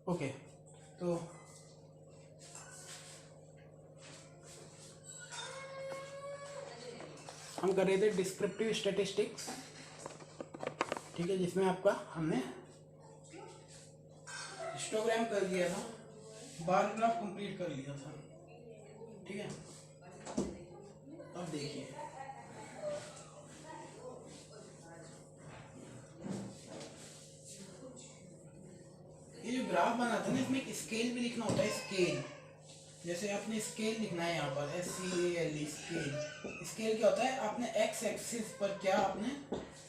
Okay, तो हम कर रहे थे डिस्क्रिप्टिव स्टैटिस्टिक्स, ठीक है, जिसमें आपका हमने हिस्टोग्राम कर दिया था, बार ग्राफ कंप्लीट कर लिया था, ठीक है। अब देखिए ये जो ग्राफ बनाते हैं ना, इसमें एक स्केल भी लिखना होता है, स्केल। जैसे आपने स्केल लिखना है यहाँ पर, SCALE स्केल। स्केल क्या होता है, आपने एक्स एक्सिस पर क्या आपने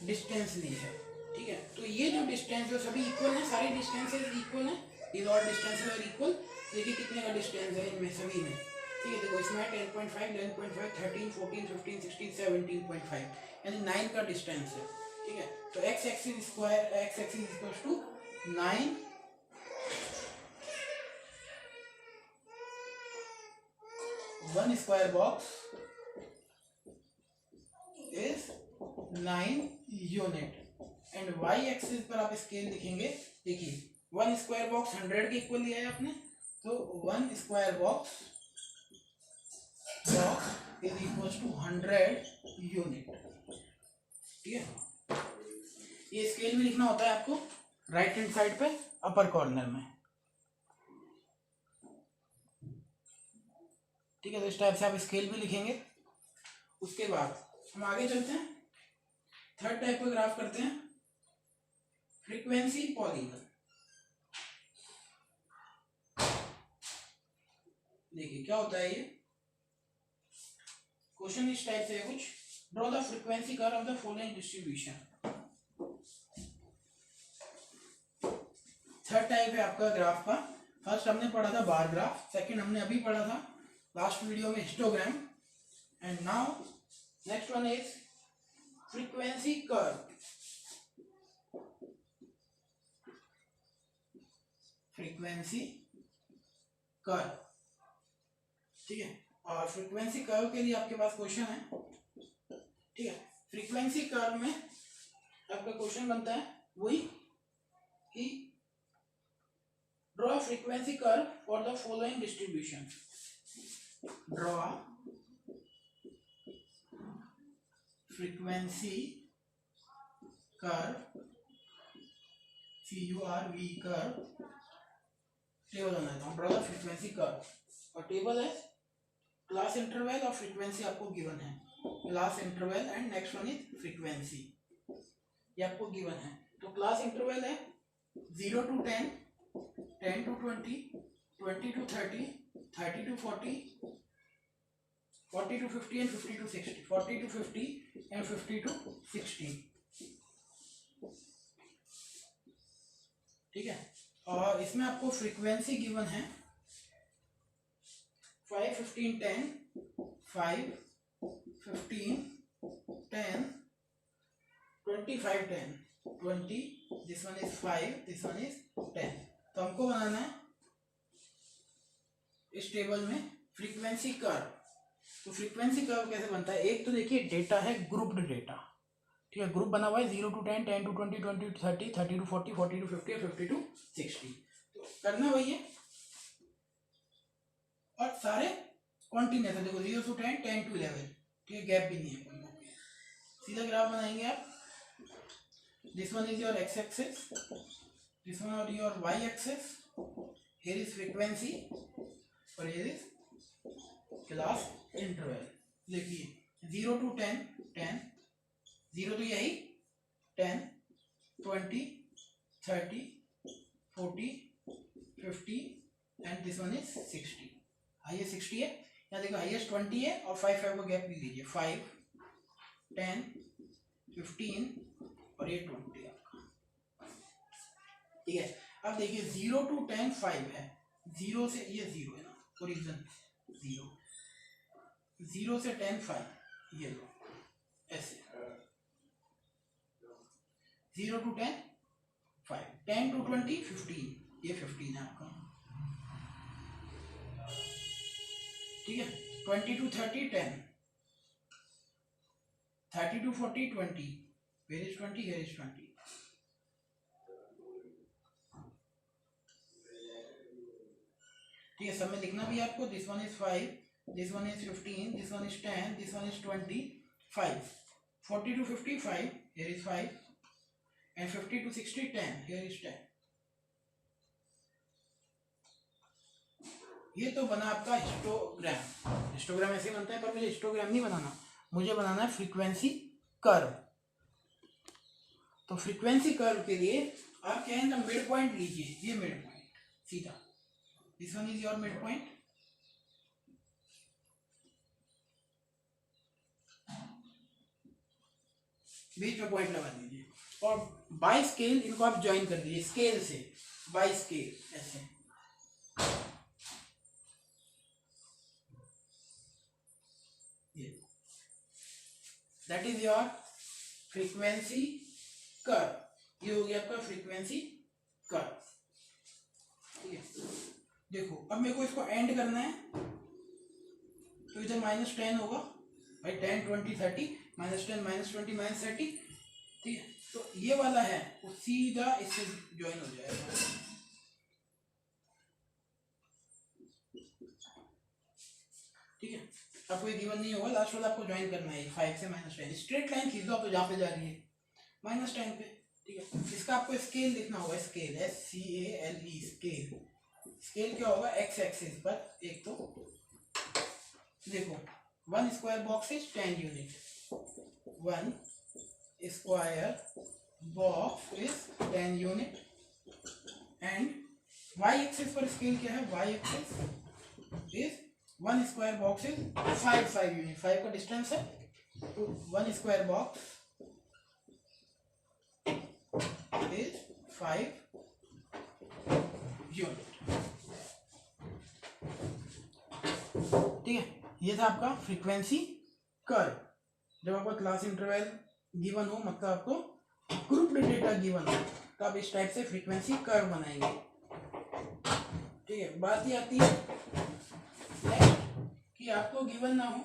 डिस्टेंस ली है, ठीक है। तो ये जो डिस्टेंस है सभी इक्वल है, सारी डिस्टेंसेस इक्वल है, these all distances are equal. देखिए कितने का डिस्टेंस है इनमें सभी में, ठीक है। देखो इसमें 10.5, 11.5, 13, 14, 15, 16, 17.5, यानी 9 का डिस्टेंस है, ठीक है। तो X axis square, X axis equals to 9 1 square box is 9 unit, and y axis पर आप स्केल लिखेंगे। देखिए 1 स्क्वायर बॉक्स 100 के इक्वल लिया है आपने, तो 1 square box is equal to 100 unit, ठीक है। ये स्केल भी लिखना होता है आपको राइट हैंड साइड पे अपर कॉर्नर में, ठीक है। तो इस टाइप से आप स्केल भी लिखेंगे। उसके बाद हम आगे चलते हैं, थर्ड टाइप का ग्राफ करते हैं, फ्रीक्वेंसी पॉलीगन। देखिए क्या होता है ये क्वेश्चन, इस टाइप से है कुछ, draw the frequency curve of the following distribution. Third type है आपका ग्राफ का। फर्स्ट हमने पढ़ा था बार ग्राफ, सेकंड हमने अभी पढ़ा था लास्ट वीडियो में histogram, and now next one is frequency curve. Frequency curve, ठीक है। और फ्रीक्वेंसी कर्व के लिए आपके पास क्वेश्चन है, ठीक है। फ्रीक्वेंसी कर्व में आपका क्वेश्चन बनता है वही कि draw frequency curve for the following distribution. Draw frequency curve, CURV curve, table बनाता हूँ, ड्रॉ द फ्रीक्वेंसी कर्व, और टेबल है क्लास इंटरवल और फ्रीक्वेंसी आपको गिवन है, class interval and next one is frequency, ये आपको गिवन है। तो क्लास इंटरवल है 0 to 10, 10 to 20, 20 to 30, 30 to 40, 40 to 50 and 50 to 60, 40 to 50 and 50 to 60, ठीक है। और इसमें आपको फ्रीक्वेंसी गिवन है 5, 15, 10, 5, 15, 10, 25, 10, 20, this one is 5, this one is 10। तो हमको बनाना है इस टेबल में फ्रीक्वेंसी कर्व। तो फ्रीक्वेंसी कर्व कैसे बनता है, एक तो देखिए डेटा है ग्रुप्ड डेटा, ठीक है, ग्रुप बना हुआ है 0 to 10, 10 to 20, 20 to 30, 30 to 40, 40 to 50 और 50 to 60। तो करना वही है, और सारे कॉन्टिन्यूस है। देखो 0 to 10, 10 to 11, ठीक है, गैप भी नहीं है कोई। सीधा ग्राफ बनाएंगे आप, this one is your X axis, this one और your Y axis, here is frequency और हियर इज क्लास इंटरवल। देखिए 0 to 10, 10, 0 तो यही 10, 20, 30, 40, 50 and this one is 60। Highest 60 है, यहाँ देखो हाईएस्ट 20 है, और 5 5 को गैप भी लीजिए, 5, 10, 15 और ये 20 आपका, ठीक है। अब देखिए 0 to 10 5 है, 0 से ये 0 है ना, ओरिजिन 0, 0 से 10 5, ये लो ऐसे, 0 to 10 5, 10 to 20 15, ये 15 है आपका, ठीक है। 20 to 30 10, 30 to 40 20, where is 20, here is 20, ठीक है, सब में लिखना भी है आपको। This one is 5, this one is 15, this one is 10, this one is 25. 40 to 55, here is 5, and 50 to 60, 10, here is 10. ये तो बना आपका हिस्टोग्राम। हिस्टोग्राम ऐसे बनता है, पर मुझे हिस्टोग्राम नहीं बनाना, मुझे बनाना है फ्रीक्वेंसी कर्व। तो फ्रीक्वेंसी कर्व के लिए आप क्या है ना, मिड पॉइंट लीजिए, ये मिड पॉइंट सीधा, this one is your mid point. बीच में पॉइंट लगा दीजिए और बाय स्केल इनको आप ज्वाइन कर दीजिए, स्केल से बाय स्केल ऐसे। That is your frequency curve. ये हो गया आपका फ्रीक्वेंसी कर्व। ठीक है, देखो अब मेरे को इसको एंड करना है, तो इधर -10 होगा भाई, 10 20 30, -10 -20 -30। ठीक है, तो ये वाला है वो सीधा इससे ज्वाइन हो जाएगा। ठीक है, आपको ये गिवन नहीं होगा, लास्ट वाला आपको ज्वाइन करना है 5 से -10। स्ट्रेट लाइन खींच दो आप, तो जहाँ पे जा रही है -10 पे। ठीक है, इसका आपको स्केल लिखना होगा, स्केल SCALE स्केल। स्केल क्या होगा, x एक्सिस पर। एक तो देखो 1 square box is 10 unit, 1 square box is 10 unit, and y axis पर स्केल क्या है, y axis is 1 square box is 5 unit, 5 का डिस्टेंस है, तो 1 स्क्वायर बॉक्स इज 5 यूनिट। ठीक है, ये था आपका फ्रीक्वेंसी कर्व। जब आपका क्लास इंटरवल गिवन हो, मतलब आपको ग्रुप डेटा गिवन हो, तो आप इस टाइप से फ्रीक्वेंसी कर्व बनाएंगे। ठीक है, बात ये आती है कि आपको गिवन ना हो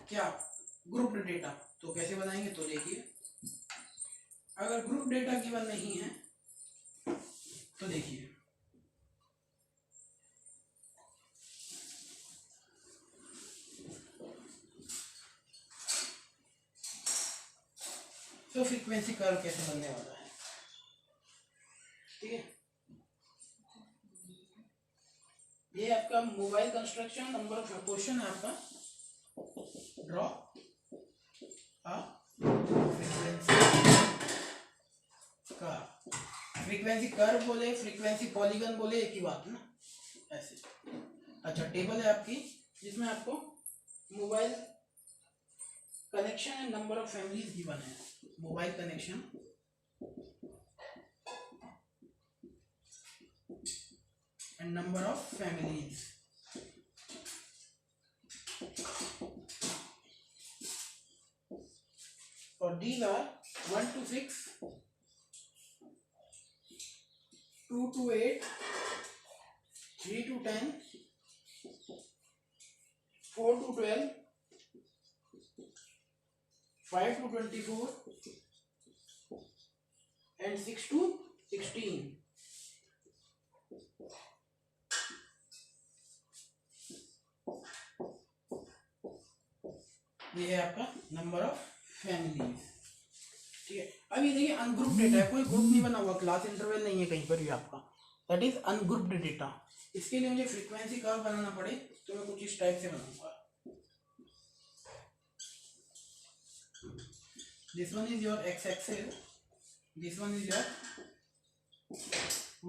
क्या, ग्रुप डेटा, तो कैसे बनाएंगे। तो देखिए, अगर ग्रुप डेटा गिवन नहीं है तो देखिए, तो फ्रीक्वेंसी कर्व कैसे बनने वाला है। ठीक है, ये आपका mobile construction number of question है आपका, draw a frequency curve. Frequency curve बोले, फ्रीक्वेंसी पॉलीगन बोले, एक ही बात है ना, ऐसे। अच्छा, टेबल है आपकी जिसमें आपको mobile connection and number of families given है। Mobile connection and number of families, or these are 1 to 6, 2 to 8, 3 to 10, 4 to 12, 5 to 24, and 6 to 16. ये है आपका नंबर ऑफ फैमिलीज। ठीक है, अब ये देखिए अनग्रुप डेटा है, कोई ग्रुप नहीं बना हुआ, क्लास इंटरवल नहीं है कहीं पर भी आपका, दैट इज अनग्रुप्ड डेटा। इसके लिए मुझे फ्रीक्वेंसी कर्व बनाना पड़े तो मैं कुछ इस टाइप से बनाऊंगा। This one is your x axis, this one is your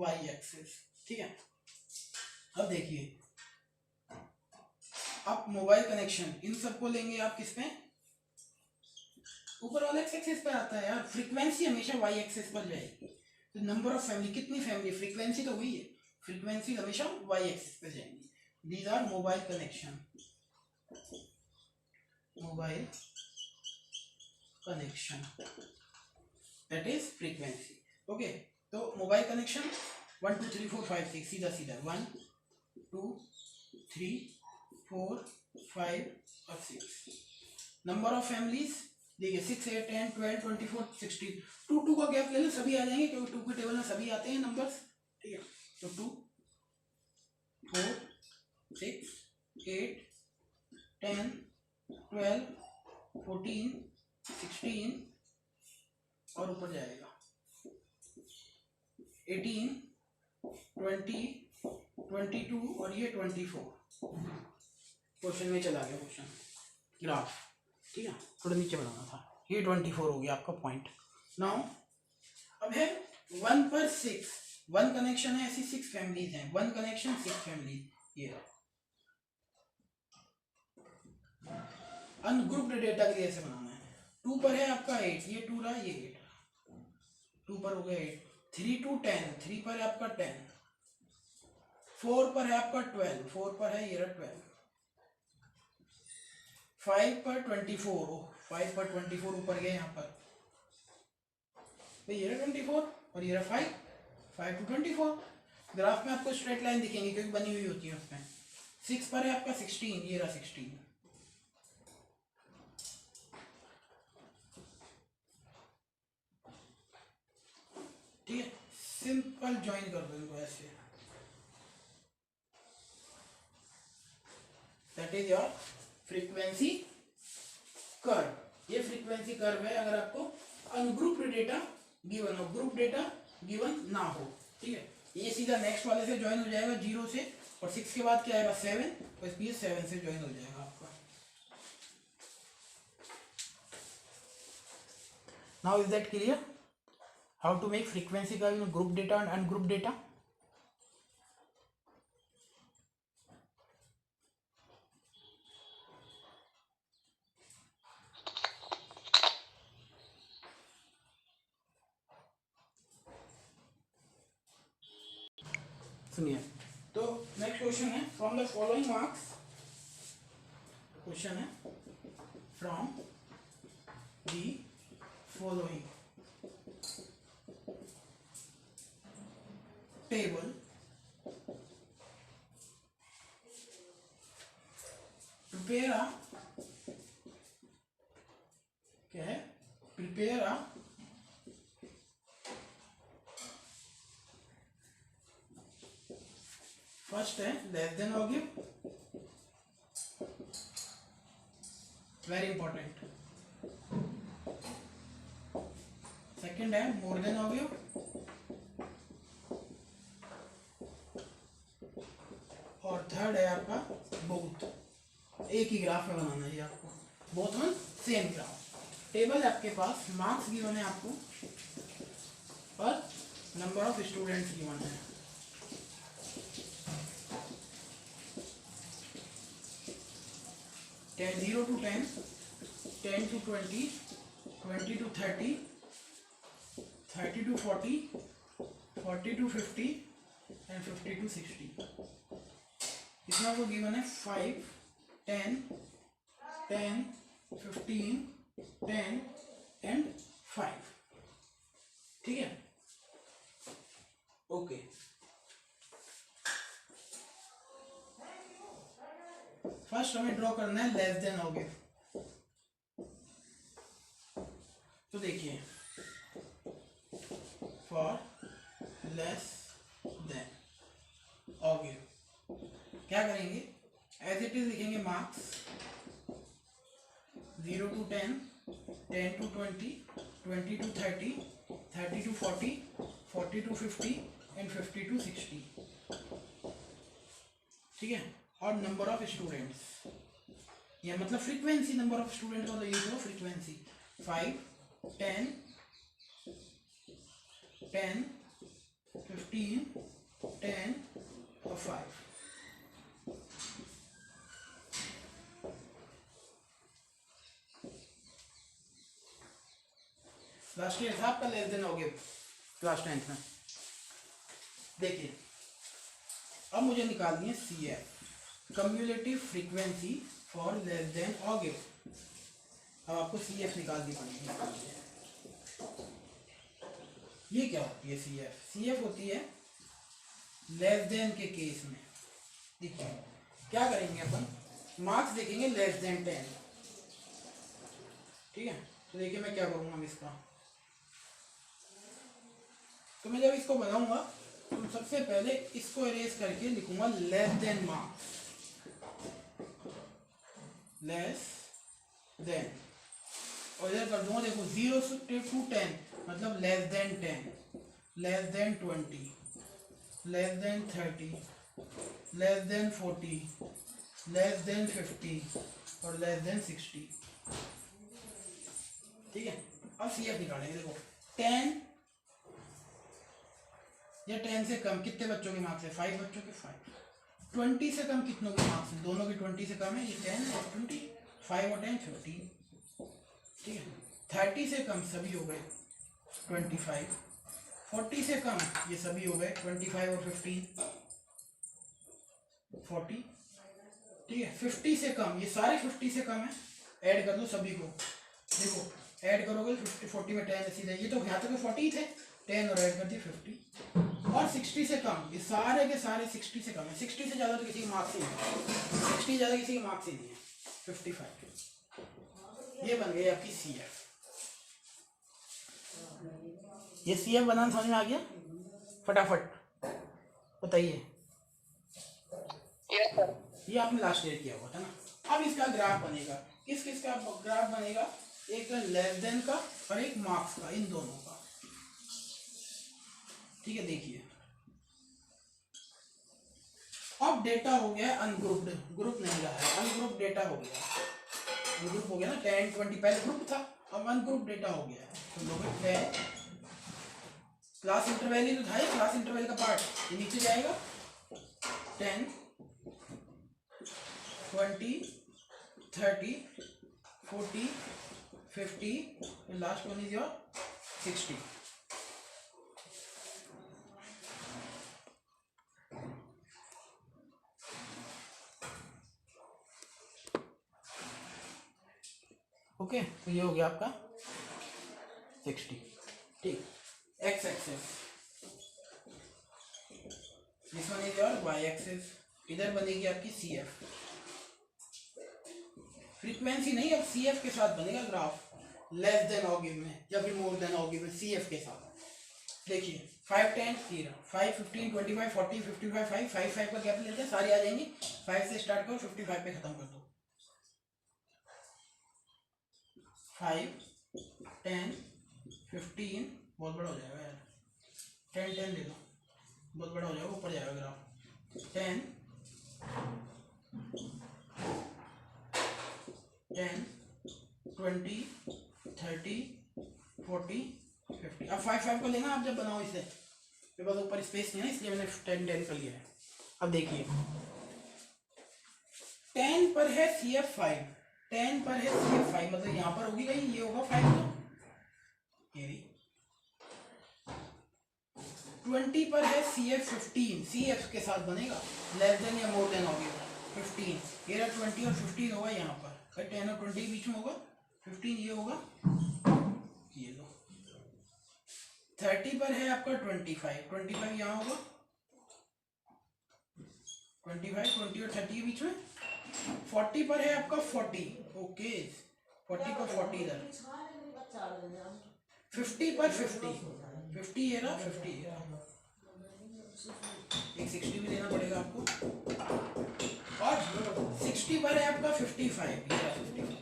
y axis. ठीक है, अब देखिए, आप मोबाइल कनेक्शन इन सबको लेंगे आप किस पे, ऊपर वाला x एक्सिस पर आता है यार, फ्रीक्वेंसी हमेशा y एक्सिस पर जाएगी। तो नंबर ऑफ फैमिली, कितनी फैमिली, फ्रीक्वेंसी तो वही है, फ्रीक्वेंसी हमेशा y एक्सिस पे जाएंगी। These are mobile connection, mobile connection, that is frequency. Okay, तो मोबाइल कनेक्शन 1 2 3 4 5 6, सीधा सीधा 1 2 3 4 5 और 6। नंबर ऑफ फैमिलीज देखिए 6 8 10 12 24 16, 2 2 का गैप ले लो, सभी आ जाएंगे क्योंकि 2 के टेबल में सभी आते हैं नंबर्स। ठीक है, तो 2 4 8, 10, 12, 14, 16 और ऊपर जाएगा 18, 20, 22 और ये 24। क्वेश्चन में चला गया क्वेश्चन ग्राफ, ठीक है, थोड़ा नीचे बनाना था। ये 24 हो गया आपका पॉइंट। नाउ अब है 1 पर 6, 1 कनेक्शन है, ऐसी 6 फैमिलीज हैं, 1 कनेक्शन 6 फैमिली। ये अनग्रुप्ड डेटा के लिए ऐसे बनाना है। 2 पर है आपका 8, ये 2 रहा, ये 8, 2 पर हो गया 8। 3 to 10, 3 पर है आपका 10। 4 पर है आपका 12, 4 पर है ये रहा 12। 5 पर 24, 5 पर 24 ऊपर गए यहाँ पर, तो ये रहा 24 और ये रहा 5, 5 to 24। ग्राफ में आपको स्ट्रेट लाइन दिखेंगे क्योंकि बनी हुई होती है उसमें। 6 पर है आपका 16, ये रहा 16। ठीक है, सिंपल ज्वाइन कर दो इनको ऐसे, that is your frequency curve. ये फ्रीक्वेंसी कर्व है अगर आपको अनग्रुप्ड डेटा गिवन हो, ग्रुप डेटा गिवन ना हो। ठीक है, ये सीधा नेक्स्ट वाले से ज्वाइन हो जाएगा 0 से, और 6 के बाद क्या आएगा 7, तो इसलिए 7 से ज्वाइन हो जाएगा आपका। Now is that clear how to make frequency curve in group data and ungroup data? सुनिए, तो नेक्स्ट क्वेश्चन है from the following marks, question है from the following table prepare a, क्या है, प्रिपेयर अ फर्स्ट है less than ogive, very important. Second है more than ogive, और third है आपका बोथ। एक ही ग्राफ में बनाना है आपको, both on same graph. Table आपके पास, मार्क्स गिवन है आपको और नंबर ऑफ स्टूडेंट्स गिवन है। Ten 0 to 10, 10 to 20, 20 to 30, 30 to 40, 40 to 50 and 50 to 60। इसमें आपको गिवन है 5, 10, 10, 15, 10 एंड 5। ठीक है, ओके। फर्स्ट हमें ड्रॉ करना है लेस देन और गिव। तो देखिए, फॉर लेस देन और गिव क्या करेंगे, एज इट इज लिखेंगे marks 0 to 10, 10 to 20, 20 to 30, 30 to 40, 40 to 50 and 50 to 60। ठीक है, और नंबर ऑफ स्टूडेंट्स, या मतलब फ्रीक्वेंसी, नंबर ऑफ स्टूडेंट का तो ये हो फ्रीक्वेंसी 5, 10, 10, 15, 10 और 5। लास्ट ईयर था आपका लेस देन हो गया क्लास 10th में। देखिए, अब मुझे निकालनी है CF, cumulative frequency for less than और गिव। अब आपको CF निकालनी पड़ेगी। ये क्या होती है CF? CF होती है लेस देन के केस में। देखिए क्या करेंगे अपन, मार्क्स देखेंगे लेस देन 10। ठीक है, तो देखिए मैं क्या करूँगा इसका, तो मैं जब इसको बनाऊंगा तो सबसे पहले इसको इरेज करके लिखूंगा less than marks. Less than, और इधर कर दूंगा देखो 0 to 10 मतलब less than 10, less than 20, less than 30, less than 40, less than 50 और लेस देन 60। ठीक है, अब सी एफ निकालेंगे। देखो 10 या 10 से कम कितने बच्चों के मार्क्स है? 5 बच्चों के 5। 20 से कम कितनों के मार्क्स हैं? दोनों के 20 से कम है, ये 10 और 20, 5 और 10 15। ठीक है, 30 से कम सभी हो गए 25, 40 से कम ये सभी हो गए 25 और 15 40। ठीक है, 50 से कम ये सारे 50 से कम है, ऐड कर दो सभी को। देखो ऐड करोगे 50 40 में 10 सीधा, ये तो यहाँ तक 40 थे, 10 और ऐड कर दिए 50। और 60 से कम ये सारे के सारे 60 से कम है, 60 से ज़्यादा तो किसी के मार्क्स ही नहीं है, 60 से ज़्यादा किसी के मार्क्स ही नहीं है, 55। ये बन गई आपकी सी एफ। ये सी एफ बनाना समझ में आ गया? फटाफट बताइए। ये आपने लास्ट ईयर किया हुआ था ना। अब इसका ग्राफ बनेगा, किस किस का ग्राफ बनेगा? एक लेस देन का और एक मार्क्स का, इन दोनों का। ठीक है, देखिए अब डेटा हो गया अनग्रुप्ड, ग्रुप नहीं रहा है, अनग्रुप डेटा हो गया, अनग्रुप हो गया ना, 10 20 पहले ग्रुप था, अब अनग्रुप डेटा हो गया है। तो लोग 10 क्लास इंटरवैल ही तो था, क्लास इंटरवैल का पार्ट ये नीचे जाएगा, 10 20 30 40 50, last one is your 60। Okay, तो ये हो गया आपका 60। ठीक, X axes, this one is your Y axes. इधर बनेगी आपकी सी एफ, फ्रीक्वेंसी नहीं, अब सी एफ के साथ बनेगा ग्राफ, लेस देन और गिव में या फिर मोर देन और गिव में, सी एफ के साथ। देखिए 5 10 0 5 15 25 40 55 5 5 5 का गैप लेते हैं, सारी आ जाएंगी। 5 से स्टार्ट करो 55 पे खत्म कर दो। 5 10 15 बहुत बड़ा हो जाएगा यार, 10 10 ले लो, बहुत बड़ा हो जाएगा, ऊपर जाएगा ग्राफ। 10 10 20 30 40 50। अब 5 5 को लेना आप जब बनाओ इसे, मेरे पास ऊपर स्पेस नहीं है इसलिए मैंने 10 10 कर लिया है। अब देखिए 10 पर है सी एफ 5, 10 पर है सी एफ 5, मतलब यहाँ पर होगी कहीं, ये होगा 5 तो ये भी। 20 पर है सी एफ 15, सी एफ के साथ बनेगा, लेस देन या मोर देन होगी 15, ये 20 और 15 होगा यहाँ पर, 10 और 20 के बीच में होगा 15, ये होगा ये लो। 30 पर है आपका 25 यहाँ होगा, 25 20 और 30 के बीच में। 40 पर है आपका 40, ओके 40 पर 40 इधर। 50 पर 50 ये रहा, 50 ये रहा, एक 60 भी देना पड़ेगा आपको। और 60 पर है आपका 55, ये रहा 55,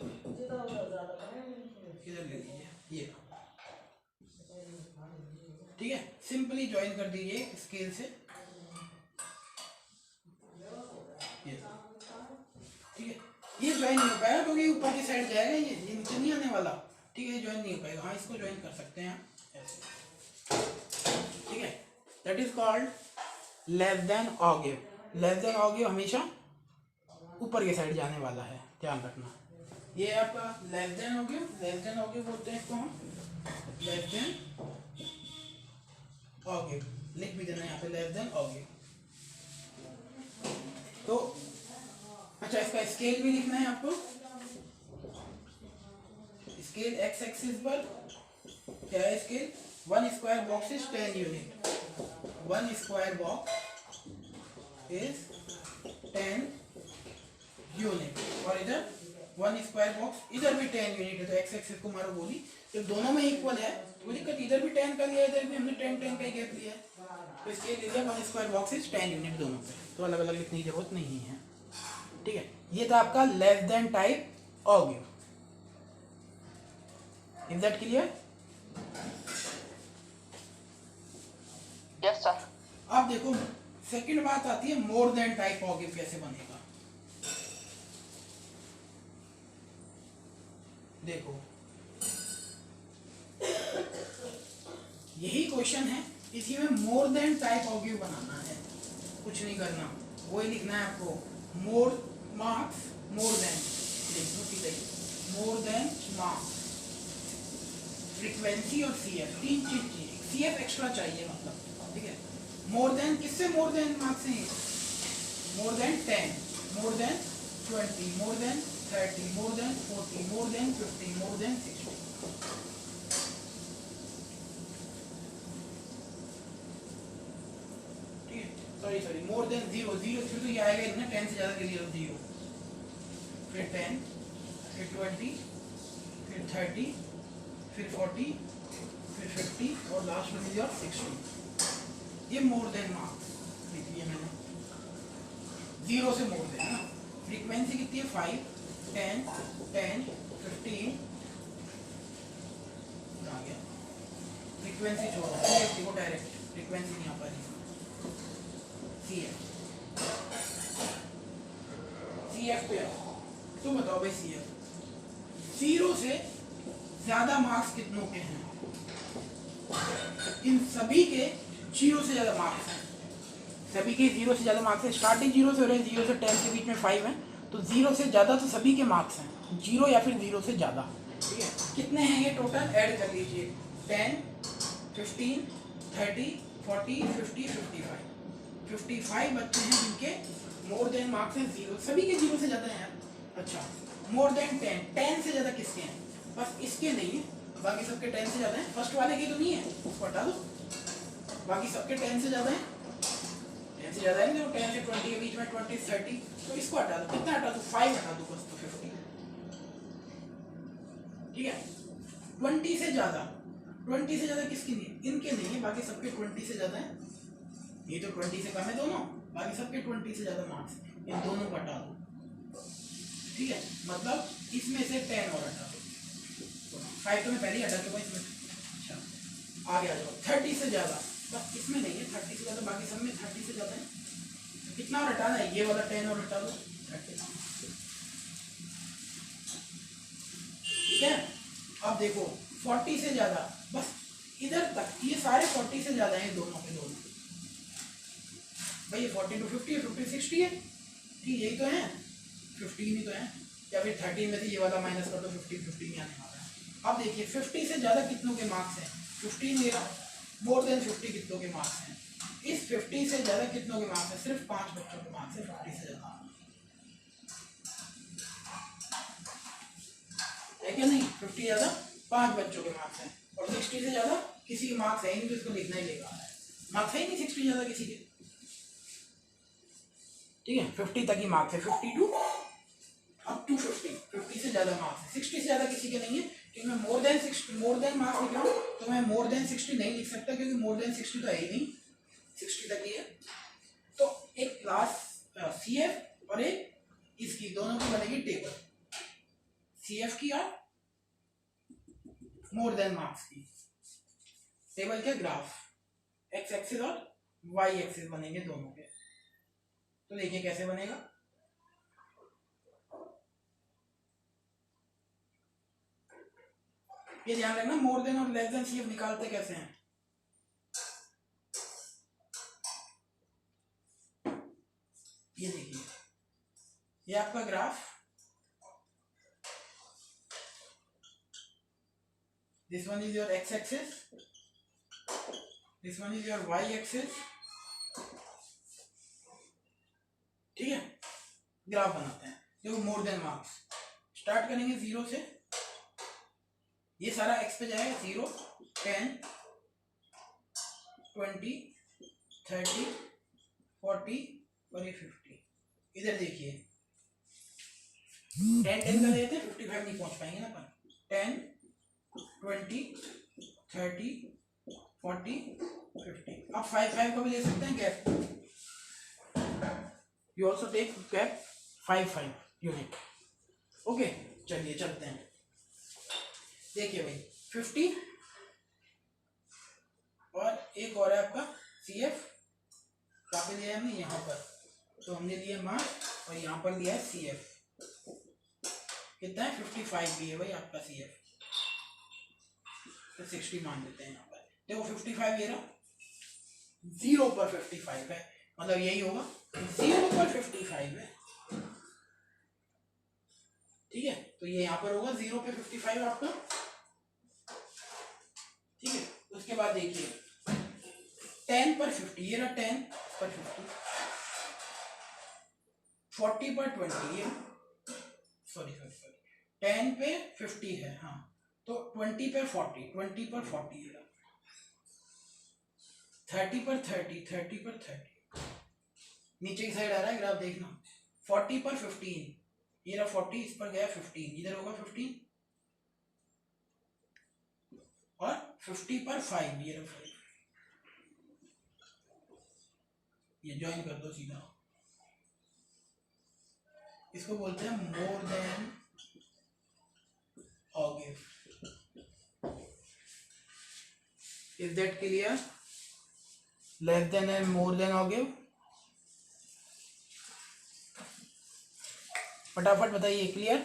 इधर ले लीजिए ये। ठीक है, सिंपली ज्वाइन कर दीजिए स्केल से, ये ठीक है। ये ज्वाइन नहीं हो पाएगा क्योंकि ऊपर की साइड जाएगा, ये नीचे नहीं आने वाला। ठीक है, ज्वाइन नहीं हो पाएगा। हाँ, इसको ज्वाइन कर सकते हैं ऐसे। ठीक है, that is called less than और गिव। लेस देन और गिव हमेशा ऊपर की साइड जाने वाला है, ध्यान रखना। ये आपका लेस देन और गिव, लेस देन और गिव बोलते हैं इसको हम, लेस देन और गिव, लिख भी देना यहाँ पे लेस देन और गिव। तो अच्छा, इसका स्केल भी लिखना है आपको। स्केल एक्स एक्सिस पर क्या है scale? 1 square box is 10 unit, 1 square box is 10 unit. और इधर 1 स्क्वायर बॉक्स, इधर भी 10 यूनिट है, तो एक्स एक्सिस को मारो गोली। जब दोनों में इक्वल है कोई दिक्कत, इधर भी 10 का लिया, इधर भी हमने 10 10 का ही गैप लिया है, तो स्केल लिया 1 स्क्वायर बॉक्स इज 10 यूनिट दोनों पे, तो अलग अलग लिखने की जरूरत नहीं है। ठीक है, ये था आपका less than type ogive. Is that clear? Yes sir. अब देखो सेकंड बात आती है मोर देन टाइप ऑगिव कैसे बनेगा। देखो यही क्वेश्चन है, इसी में मोर देन टाइप ऑगिव बनाना है, कुछ नहीं करना, वही लिखना है आपको। More marks more than more than marks frequency और सीएफ, तीन चीज, सीएफ एक्स्ट्रा चाहिए मतलब, ठीक है। मोर देन किससे मोर देन मार्क्स हैं? More than 10, more than 20, more than 30, more than 40, more than 50, more than 60। ठीक है, सॉरी मोर देन 0, 0 फिर तो ये आएगा ही ना, 10 से ज्यादा के लिए 0, फिर 10, फिर 20, फिर 30, फिर 40, फिर 50 और लास्ट में दिया 60। ये मोर देन मार्क्स लिख लिया मैंने, 0 से मोर देन है ना। फ्रीक्वेंसी कितनी है? 5, 10, 10, 15 आ गया। फ्रीक्वेंसी छोड़ो, सीएफ देखो डायरेक्ट, फ्रीक्वेंसी नहीं आ पा रही। सीएफ पे आओ, तो बताओ भाई सीएफ 0 से ज्यादा मार्क्स कितनों के हैं? इन सभी के 0 से ज्यादा मार्क्स हैं, सभी के 0 से ज्यादा मार्क्स हैं। स्टार्टिंग 0 से हो रहे हैं, 0 से 10 के बीच में 5 है, तो 0 से ज्यादा तो सभी के मार्क्स हैं, 0 या फिर 0 से ज्यादा। ठीक है, कितने हैं ये टोटल? ऐड कर लीजिए, 10, 15, 30, 40, 50, 55, 55 बच्चे हैं जिनके मोर देन मार्क्स हैं 0, सभी के 0 से ज्यादा हैं। अच्छा, मोर देन 10, 10 से ज्यादा किसके हैं? बस इसके नहीं है, बाकी सबके 10 से ज्यादा है। फर्स्ट वाले की तो नहीं है, उसको हटा दो, बाकी सबके 10 से ज्यादा है, 10 से ज्यादा है ना, 10 से 20 के बीच में 20, 30, तो इसको हटा दो। कितना हटा दो? 5 हटा दो बस, तो 50। ठीक है, 20 से ज्यादा, 20 से ज्यादा किसकी नहीं है? इनके नहीं है, बाकी सबके 20 से ज्यादा है। ये तो 20 से कम है दोनों, बाकी सबके 20 से ज्यादा मार्क्स, इन दोनों को हटा दो। ठीक है, मतलब इसमें से 10 और हटा दो, 5 तो मैं पहले ही हटा चुका इसमें। अच्छा, आगे आ जाओ, 30 से ज्यादा, बस इसमें नहीं है 30 से ज्यादा, बाकी सब में 30 से ज्यादा है। तो कितना और हटाना है? ये वाला 10 और हटा दो, 30। ठीक है, अब देखो 40 से ज्यादा, बस इधर तक, ये सारे 40 से ज्यादा हैं, दोनों के दोनों। भाई ये 40 to 50 है, 50 60 है, ठीक, यही तो है, 15 ही तो है, या फिर 13 में से ये वाला माइनस कर दो, 15 ही आने वाला है। अब देखिए 50 से ज्यादा कितनों के मार्क्स हैं? 15 मेरा, मोर देन 50 कितनों के मार्क्स हैं? इस 50 से ज्यादा कितनों के मार्क्स हैं? सिर्फ 5 बच्चों के मार्क्स हैं 50 से ज्यादा, है क्या नहीं? 50 ज्यादा 5 बच्चों के मार्क्स हैं, और 60 से ज्यादा किसी के मार्क्स है ही नहीं, तो इसको लिखना ही लेगा, मार्क्स है ही नहीं 60 ज्यादा किसी के। ठीक है, 50 तक ही मार्क्स है, 52 अप टू 50 से ज्यादा मार्क्स है, 60 से ज्यादा किसी के नहीं है। क्योंकि मैं more than 60, more than marks लिख रहा हूँ, तो मैं मोर देन 60 नहीं लिख सकता, क्योंकि मोर देन 60 तो है ही नहीं, 60 तक ही है। तो एक क्लास सीएफ और एक इसकी, दोनों की बनेगी टेबल, सीएफ की और मोर देन मार्क्स की टेबल के ग्राफ, एक्स एक्सिस और वाई एक्सिस बनेंगे दोनों के। तो देखिए कैसे बनेगा। ये ध्यान रखना, मोर देन और लेस देन सीएफ निकालते कैसे हैं। ये देखिए, ये आपका graph, this one is your X axis, this one is your Y axis. ठीक है, ग्राफ बनाते हैं। देखो मोर देन मार्क्स, स्टार्ट करेंगे 0 से, ये सारा एक्स पे जाएगा, 0, 10, 20, 30, 40 और ये 50। इधर देखिए 10 10 का देते हैं, 55 नहीं पहुंच पाएंगे ना अपन। 10, 20, 30, 40, 50। अब 5 5 का भी ले सकते हैं gap, you also take gap 5 5 unit. Okay, चलिए चलते हैं, देखिए भाई 50 और एक और है आपका CF, कहाँ पे दिया है हमने, यहाँ पर, तो हमने लिया मास और यहाँ पर लिया है CF, कितना है 55 भी है भाई आपका CF, तो 60 मान लेते हैं यहाँ पर। देखो 55 ये रहा, 0 पर 55 है, मतलब यही होगा 0 पर 55 है, ठीक है, तो ये यहाँ पर होगा 0 पे 55 आपका, ठीक है। उसके बाद देखिए 10 पर 50, ये रहा 10 पर 50, 40 पर 20, ये सॉरी 10 पे 50 है, हाँ, तो 20 पे 40, 20 पर 40 है, 30 पर 30, 30 पर 30, नीचे की साइड आ रहा है ग्राफ देखना, 40 पर 15, ये रहा 40, इस पर गया 15, इधर होगा 15, और 50 पर 5, ये रहा 5, ये ज्वाइन कर दो सीधा, इसको बोलते हैं मोर देन और give. Is that clear? Less than and more than और गिव, फटाफट बताइए, क्लियर?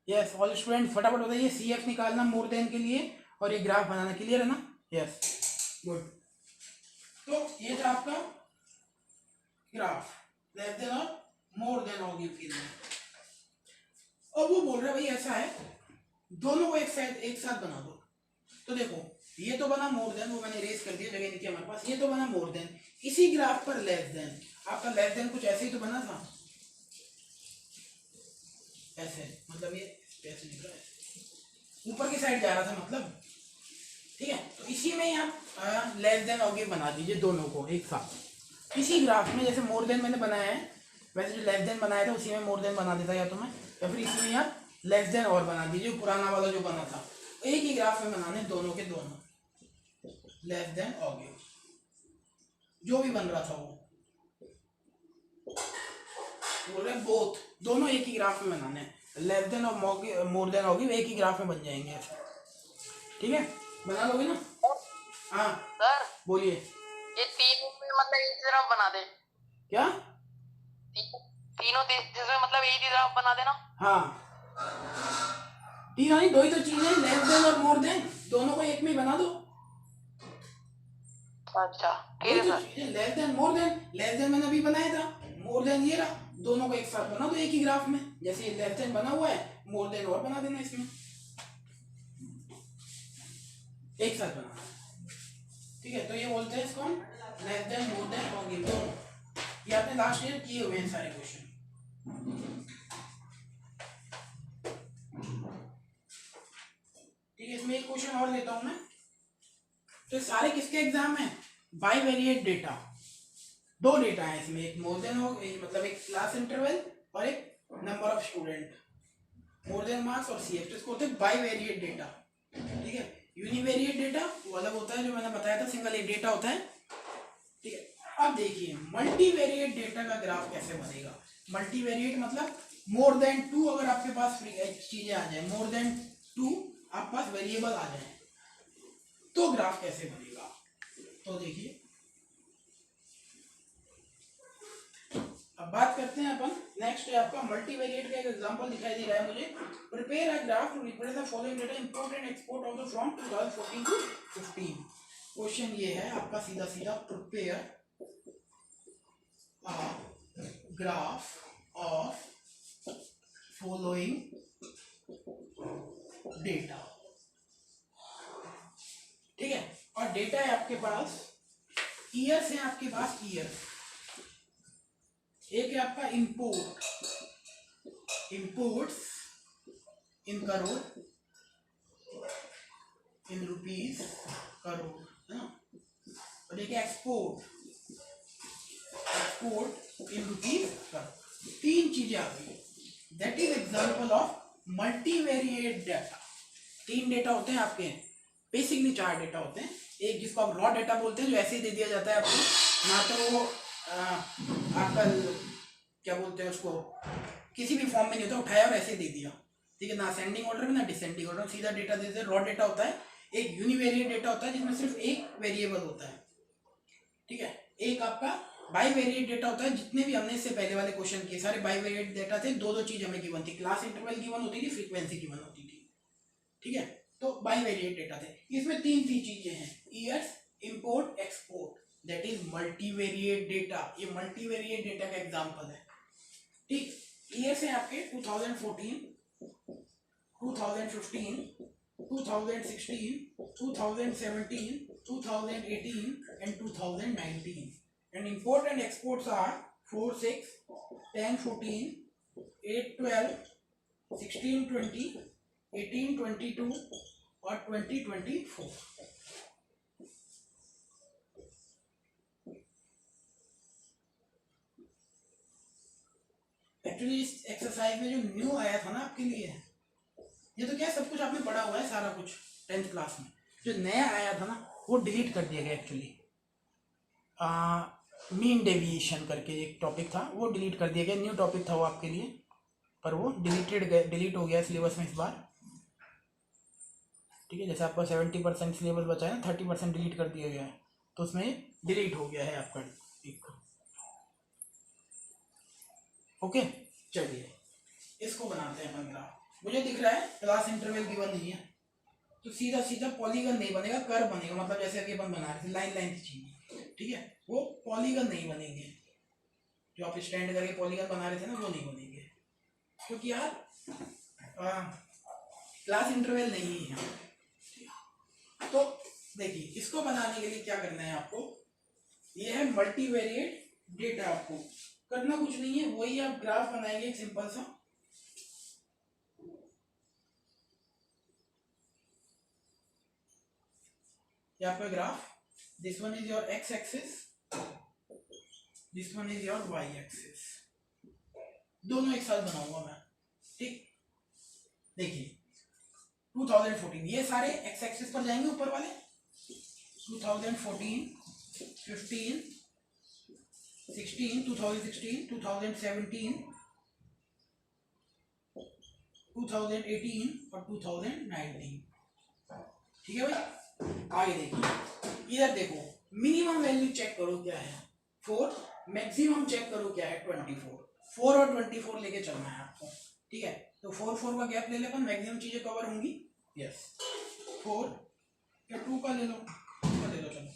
यस ऑल स्टूडेंट फटाफट बताइए, CF निकालना मोर देन के लिए और ये ग्राफ बनाना, क्लियर है ना? Yes good. तो ये था आपका ग्राफ लेस देन और मोर देन और गिव के लिए। अब वो बोल रहा है भाई ऐसा है, दोनों को एक साथ बना दो, तो देखो ये तो बना मोर देन, वो मैंने इरेज कर दिया, जगह नहीं थी हमारे पास, ये तो बना मोर देन, इसी ग्राफ पर लेस देन, आपका लेस देन कुछ ऐसे ही तो बना था, ऐसे, मतलब ये ऐसे निकला है, ऊपर की साइड जा रहा था मतलब, ठीक है, तो इसी में ही आप लेस देन और गिव बना दीजिए दोनों को एक साथ, इसी ग्राफ में, जैसे मोर देन मैंने बनाया है वैसे जो लेस देन बनाया था उसी में मोर देन बना देता, या तो मैं, या फिर इसी में आप लेस देन और बना दीजिए, पुराना वाला जो बना था, एक ही ग्राफ में बनाने दोनों के दोनों, लेस देन और गिव जो भी बन रहा था वो बोल रहे बोथ, दोनों एक ही ग्राफ में बनाने हैं, लेस देन और मोर देन और गिव एक ही ग्राफ में बन जाएंगे ऐसे, ठीक है, बना लोगे ना? हाँ सर बोलिए। ये तीनों में मतलब एक ही ग्राफ बना दे, क्या तीनों जिसमें मतलब एक ही ग्राफ बना देना? हाँ, तीनों ही, दो ही तो चीजें, लेस देन और मोर देन, दोनों को एक में ही बना दो। अच्छा ठीक है sir. Less than more than, less than मैंने अभी बनाया था, मोर देन ये रहा, दोनों को एक साथ बना दो एक ही ग्राफ में, जैसे ये लेस देन बना हुआ है, मोर देन और बना देना इसमें, एक साथ बनाना, ठीक है, तो ये बोलते हैं इसको हम लेस देन, मोर देन और गिव दोनों, ये आपने लास्ट ईयर किए हुए हैं सारे क्वेश्चन, ठीक है। इसमें एक क्वेश्चन और लेता हूं मैं, तो सारे किसके एग्जाम है? बाईवेरिएट डेटा, दो डेटा है इसमें, एक मोर देन हो, मतलब एक क्लास इंटरवल और एक number of student, more than marks और CF, तो इसको होते हैं बाईवेरिएट डेटा, ठीक है। यूनिवेरिएट डेटा वो अलग होता है, जो मैंने बताया था सिंगल एक डेटा होता है, ठीक है। अब देखिए मल्टीवेरिएट डेटा का ग्राफ कैसे बनेगा, मल्टीवेरिएट मतलब मोर देन 2, अगर आपके पास चीजें आ जाए, मोर देन 2 आपके पास वेरिएबल आ जाए, तो ग्राफ कैसे बनेगा, तो देखिए अब बात करते हैं अपन, नेक्स्ट है आपका मल्टीवेरिएट का एक एग्जांपल दिखाई दे रहा है मुझे, prepare a graph to represent the following data import and export of the from 2014 to 15। Question ये है आपका सीधा सीधा, prepare a graph of following data, ठीक है, और डेटा है आपके पास, ईयर्स है आपके पास, ईयर्स, एक है आपका import, imports in crore, in rupees crore, है ना, और एक export, export in rupees crore, तीन चीजें आ गई, that is example of multivariate data. तीन डेटा होते हैं आपके, बेसिकली चार डेटा होते हैं, एक जिसको आप रॉ डेटा बोलते हैं जो ऐसे ही दे दिया जाता है आपको, ना तो वो आपका क्या बोलते हैं उसको, किसी भी फॉर्म में नहीं होता, उठाया और ऐसे दे दिया, ठीक है, ना असेंडिंग ऑर्डर में ना डिसेंडिंग ऑर्डर, सीधा डेटा दे दिया। रॉ डेटा होता है, एक यूनिवेरिएट डेटा होता है जिसमें सिर्फ एक वेरिएबल होता है, ठीक है। एक आपका बाईवेरिएट डेटा होता है, जितने भी हमने इससे पहले वाले क्वेश्चन किए सारे बाईवेरिएट डेटा थे, दो दो चीज हमें गिवन थी, क्लास इंटरवल गिवन होती थी, फ्रीक्वेंसी गिवन होती थी, ठीक है। तो बाईवेरिएट डेटा थे, इसमें तीन चीजें हैं, years, import, export, that is multivariate data. ये मल्टीवेरिएट डेटा का एग्जांपल है, ठीक। ईयर्स है आपके 2014, 2015, 2016, 2017, 2018 and 2019, and import and exports are 4, 6, 10, 14, 8, 12, 16, 20, 18, 22 और 2024। एक्चुअली इस एक्सरसाइज में जो न्यू आया था ना आपके लिए, ये तो क्या सब कुछ आपने पढ़ा हुआ है सारा कुछ 10th क्लास में, जो नया आया था ना वो डिलीट कर दिया गया एक्चुअली। मीन डेविएशन करके एक टॉपिक था, वो डिलीट कर दिया गया, न्यू टॉपिक था वो आपके लिए, पर वो डिलीट हो गया सिलेबस में इस बार, ठीक है। जैसे आपका 70% सिलेबस बचा है ना, 30% डिलीट कर दिया गया है, तो उसमें डिलीट हो गया है आपका एक। ओके, चलिए इसको बनाते हैं अपन ग्राफ। मुझे दिख रहा है क्लास इंटरवल गिवन नहीं है, तो सीधा सीधा पॉलीगन नहीं बनेगा, कर्व बनेगा, मतलब जैसे कि अपन बना रहे थे लाइन लाइन चाहिए, ठीक है, वो पॉलीगन नहीं बनेंगे, जो आप स्टैंड करके पॉलीगन बना रहे थे ना वो नहीं बनेंगे, क्योंकि यार क्लास इंटरवल नहीं है। तो देखिए इसको बनाने के लिए क्या करना है आपको, ये है मल्टीवेरिएट डेटा, आपको करना कुछ नहीं है, वही आप ग्राफ बनाएंगे एक सिंपल सा, ये आपका graph, this one is your X axis, this one is your Y axis, दोनों एक साथ बनाऊंगा मैं, ठीक। देखिए 2014, ये सारे एक्स एक्सिस पर जाएंगे ऊपर वाले, 2014, 15, 16, 2016, 2017, 2018 और 2019, ठीक है भाई। आगे देखिए, इधर देखो, मिनिमम वैल्यू चेक करो क्या है 4, मैक्सिमम चेक करो क्या है 24, 4 और 24 लेके चलना है आपको, ठीक है। तो 4 का गैप ले ले, मैक्सिमम चीजें कवर होंगी, यस। 4 या 2 का ले लो, 2 का ले लो, चलो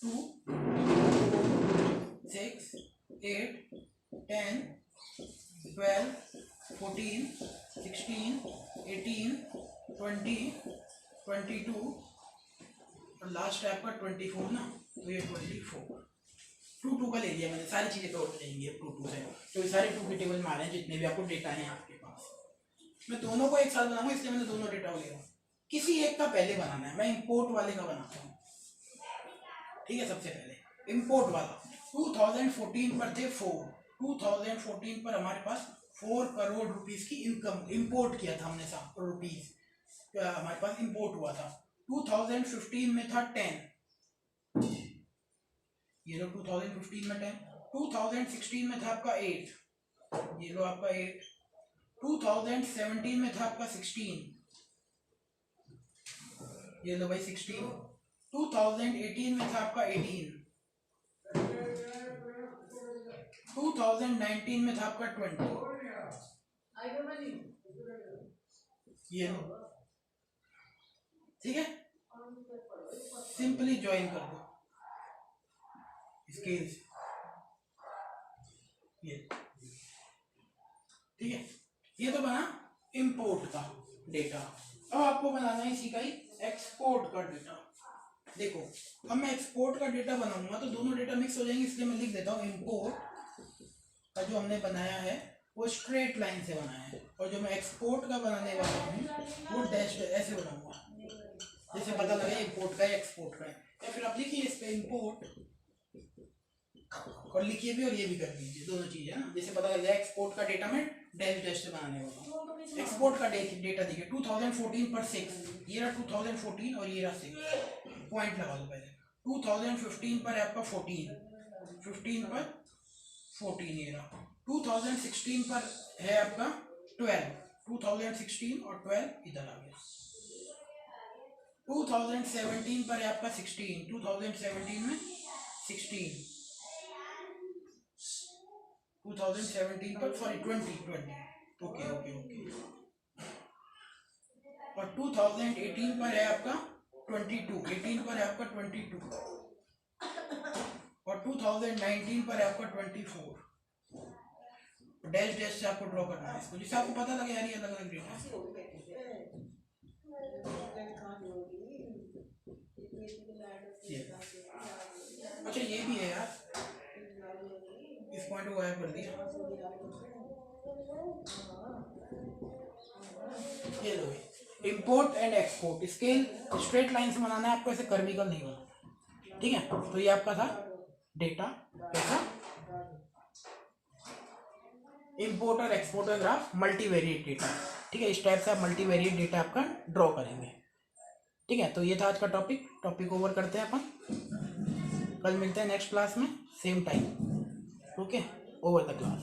2, 6, 8, 10, 12, 14, 16, 18, 20, 22 और लास्ट है आपका 24 ना, तो ये 24, 2 का ले लिया मैंने, सारी चीजें कवर हो जाएंगी अब 2 से, तो ये सारे 2 के टेबल में आ रहे हैं जितने भी आपको डेटा है आपके पास। मैं दोनों को एक साथ बनाऊंगा, इसलिए मैंने दोनों डेटा ले रहा हूँ, किसी एक का पहले बनाना है, मैं इंपोर्ट वाले का बनाता हूँ, ठीक है। सबसे पहले इंपोर्ट वाला 2014 पर थे 4, 2014 पर हमारे पास 4 करोड़ रुपीस की इनकम इंपोर्ट किया था हमने, 7 करोड़ रुपीस हमारे पास इंपोर्ट हुआ था। 2015 में था 10, ये लो 2015 में 10, 2016 में था आपका 8, ये लो आपका 8, 2017 में था आपका 16, ये लो भाई 16, 2018 में था आपका 18, 2019 में था आपका 20, ये लो, ठीक है। सिंपली ज्वाइन कर दो स्केल्स, ये ठीक है। ये तो बना इंपोर्ट का डेटा, अब आपको बनाना है इसी का ही एक्सपोर्ट का डेटा। देखो अब मैं एक्सपोर्ट का डेटा बनाऊंगा तो दोनों डेटा मिक्स हो जाएंगे, इसलिए मैं लिख देता हूँ इंपोर्ट का जो हमने बनाया है वो स्ट्रेट लाइन से बनाया है, और जो मैं एक्सपोर्ट का बनाने वाला हूँ वो डैश ऐसे बनाऊंगा, जैसे पता लगे इंपोर्ट का है एक्सपोर्ट का है। या फिर आप लिखिए इस पे इंपोर्ट और लिखिए भी और ये भी कर दीजिए, दोनों चीजें ना, जैसे पता लग जाए एक्सपोर्ट का डेटा में डैश डैश से बनाने वाला हूँ। एक्सपोर्ट का डेटा देखिए 2014 पर 6, ये रहा 2014 और ये रहा 6, पॉइंट लगा दो पहले। 2015 पर है आपका 14, 15 पर 14 ये रहा। 2016 पर है आपका 12, 2016 और 12 इधर आ गया। 2017 पर है आपका 16, 2017 में 16, 2017 पर सॉरी 20, ओके ओके ओके। और 2018 पर है आपका 22, 18 पर है आपका 22 और 2019 पर है आपका 24। डैश डैश से आपको ड्रॉ करना है इसको, जिससे आपको पता लगे यार ये अलग अलग डेट है। अच्छा ये भी है यार, इस पॉइंट को गायब कर दिया। ये लो import and export, scale straight line से बनाना है आपको, ऐसे कर्विकल नहीं बनाना, ठीक है। तो ये आपका था डेटा, कैसा इंपोर्ट और एक्सपोर्ट का ग्राफ, मल्टीवेरिएट डेटा, ठीक है। इस टाइप से आप मल्टीवेरिएट डेटा आपका ड्रॉ करेंगे, ठीक है। तो ये था आज का टॉपिक ओवर करते हैं अपन, कल मिलते हैं नेक्स्ट क्लास में same time, okay, over the class.